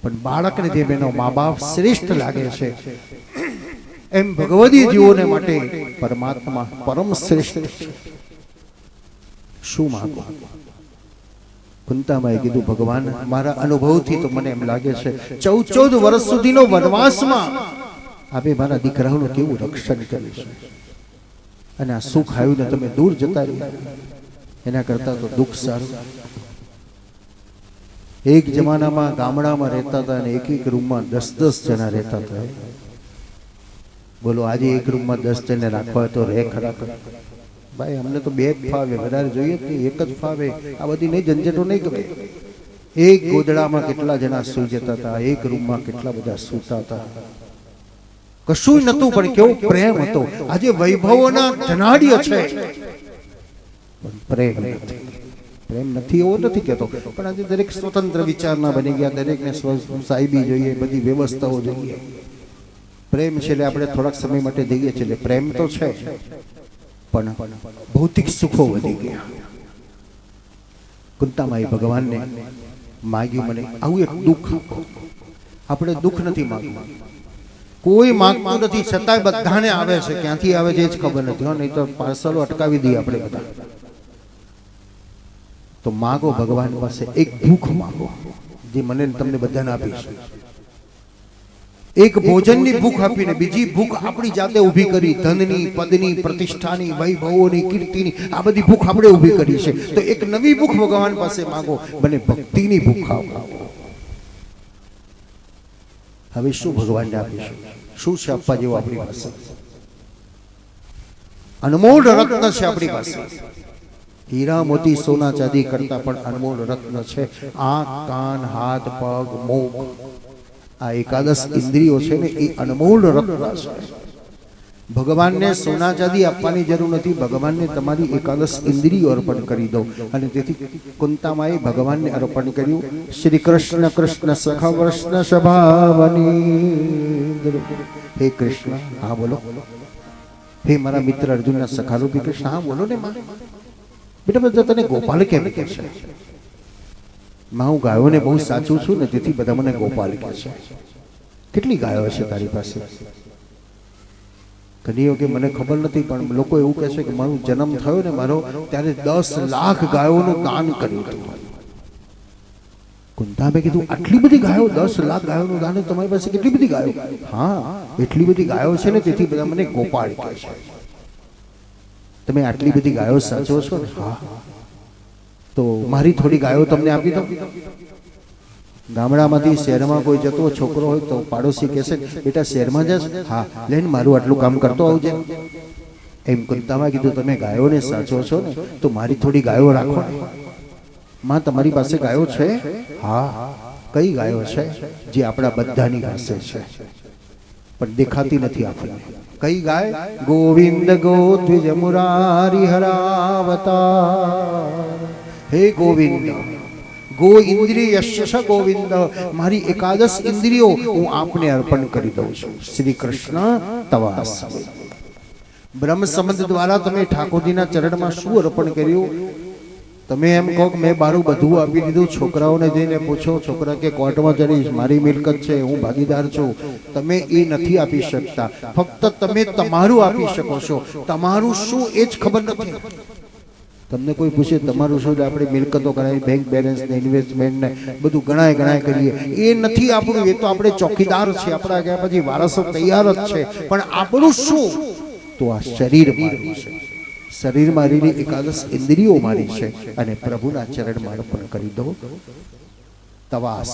પણ બાળકને જે બેનો મા બાપ શ્રેષ્ઠ લાગે છે એમ ભગવદી જીવોને માટે પરમાત્મા પરમ શ્રેષ્ઠ છે. શું માંગો? કુંતામાએ કીધું, ભગવાન મારા અનુભવથી તો મને એમ લાગે છે 14 વર્ષ સુધીનો વનવાસમાં આપે મારા દીકરાઓનું કેવું રક્ષણ કર્યું છે, અને આ સુખ આવ્યું ને તમે દૂર જતા રહ્યા, એના કરતા તો દુઃખ સારું. એક જમાનામાં ગામડામાં રહેતા હતા અને એક રૂમમાં 10 જણા રહેતા હતા. બોલો આજે એક રૂમમાં 10 જણને રાખવા તો રહે ખરા? ભાઈ અમને તો 2 જ ફાવે, વધારે જોઈએ જ નહીં, 1 જ ફાવે. આ બધી નહીં ઝંઝટો નહીં ગમે. એક ગોદડામાં કેટલા જણા સૂઈ જતા હતા, એક રૂમમાં કેટલા બધા સૂતા હતા. કશું નતું પણ કેવો પ્રેમ હતો. આજે વૈભવોના ધનાઢ્ય છે પણ પ્રેમ નથી. પ્રેમ નથી એવો નથી કહેતો, પણ આજે દરેક સ્વતંત્ર વિચારના બની ગયા, દરેકને સાહેબી જોઈએ, બધી વ્યવસ્થાઓ જોઈએ. પ્રેમ છે એટલે આપણે થોડાક સમય માટે જઈએ છીએ એટલે પ્રેમ તો છે, પણ ભૌતિક સુખો વધી ગયા. કુંતામાએ ભગવાનને માગ્યું, મને આવું એક દુઃખ આપો. આપણે દુઃખ નથી માંગવું, કોઈ માંગતું નથી, છતાંય બધાને આવે છે. ક્યાંથી આવે છે એ જ ખબર નથી. નહીં તો પાર્સલો અટકાવી દઈએ આપણે બધા. તો માગો ભગવાન પાસે, એક ભૂખ માગો જે મને તમને બધાને આપીશ. એક ભોજનની ભૂખ આપીને બીજી ભૂખ આપણી જાતે ઊભી કરી, ધનની, પદની, પ્રતિષ્ઠાની, વૈભવોની, કીર્તિની, આ બધી ભૂખ આપણે ઊભી કરી છે. તો એક નવી ભૂખ ભગવાન પાસે માગો, મને ભક્તિની ભૂખ આપો. હવે શું ભગવાનને આપીશું? શું છે આપવા જેવું આપણી પાસે? અનમોલ રત્ન છે આપણી પાસે. હીરા મોતી સોના ચાંદી કરતા પણ અનમોલ રત્ન છે આંખ, કાન, હાથ, પગ, મુખ. આ 11 ઇન્દ્રિયો છે ને એ અનમોલ રત્ન છે. ભગવાનને સોના ચાંદી આપવાની જરૂર નથી, ભગવાનને તમારી 11 ઇન્દ્રિયો અર્પણ કરી દો. અને તેથી કુંતામાએ ભગવાનને અર્પણ કર્યું. શ્રી કૃષ્ણ કૃષ્ણ સખા કૃષ્ણ સ્વભાવની. હે કૃષ્ણ, હા બોલો. હે મારા મિત્ર અર્જુનના સખારૂપી કૃષ્ણ, હા બોલો ને. માં બેટા બધા તને ગોપાલ કેમ કહે છે? માં હું ગાયોને બહુ સાચું છું ને તેથી બધા મને ગોપાલ કહે છે. કેટલી ગાયો છે તારી પાસે? કનીઓ કે મને ખબર નથી, પણ લોકો એવું કહે છે કે મારો જન્મ થયો ને મારો ત્યારે 10 લાખ ગાયોનું દાન કર્યું હતું. કુંતામે કીધું, આટલી બધી ગાયો? 10 લાખ ગાયોનું દાન? તમારી પાસે કેટલી બધી ગાયો? હા, એટલી બધી ગાયો છે ને તેથી બધા મને ગોપાલ કહે છે. તમે આટલી બધી ગાયો સાચવો છો ને? હા. તો મારી થોડી ગાયો તમને આપી દો. ગામડામાંથી શહેરમાં કોઈ જતો છોકરો હોય તો પાડોશી કહેશે, બેટા શહેરમાં જશ? હા, લઈને મારું આટલું કામ કરતો આવજે. એમ કુંતામાં કીધું, તમે ગાયોને સાચવો છો ને તો મારી થોડી ગાયો રાખો. માં તમારી પાસે ગાયો છે? હા. કઈ ગાયો છે? જે આપણા બધાની પાસે છે પણ દેખાતી નથી આપણને. કઈ ગાય? ગોવિંદ ગોદ્વિજ મુરારી હરાવતાર. હે ગોવિંદ, ગો ઇન્દ્રિય યશ ગોવિંદ. મારી 11 ઇન્દ્રિયો હું આપને અર્પણ કરી દઉં છું. શ્રી કૃષ્ણ તવાસ. બ્રહ્મ સંબંધ દ્વારા તમે ઠાકોરજીના ચરણમાં શું અર્પણ કર્યું? તમે એમ કહો કે મેં મારું બધું આપી દીધું. છોકરાઓને જઈને પૂછો, છોકરા કે કોર્ટમાં જઈશ, મારી મિલકત છે, હું ભાગીદાર છું. તમે એ નથી આપી શકતા. ફક્ત તમે તમારું આપી શકો છો. તમારું શું એ જ ખબર નથી. તમને કોઈ પૂછે તમારું શું, આપણે મિલકતો કરાવી, બેંક બેલેન્સ ને ઇન્વેસ્ટમેન્ટ ને બધું ગણાય કરીએ, એ નથી આપણું. એ તો આપણે ચોકીદાર છે, આપણા ગયા પછી વારસો તૈયાર જ છે. પણ આપણું શું? તો આ શરીર મારું છે. શરીરમાં રહેલી 11 ઇન્દ્રિયો મારી છે અને પ્રભુના ચરણમાં અર્પણ કરી દો. તવાસ.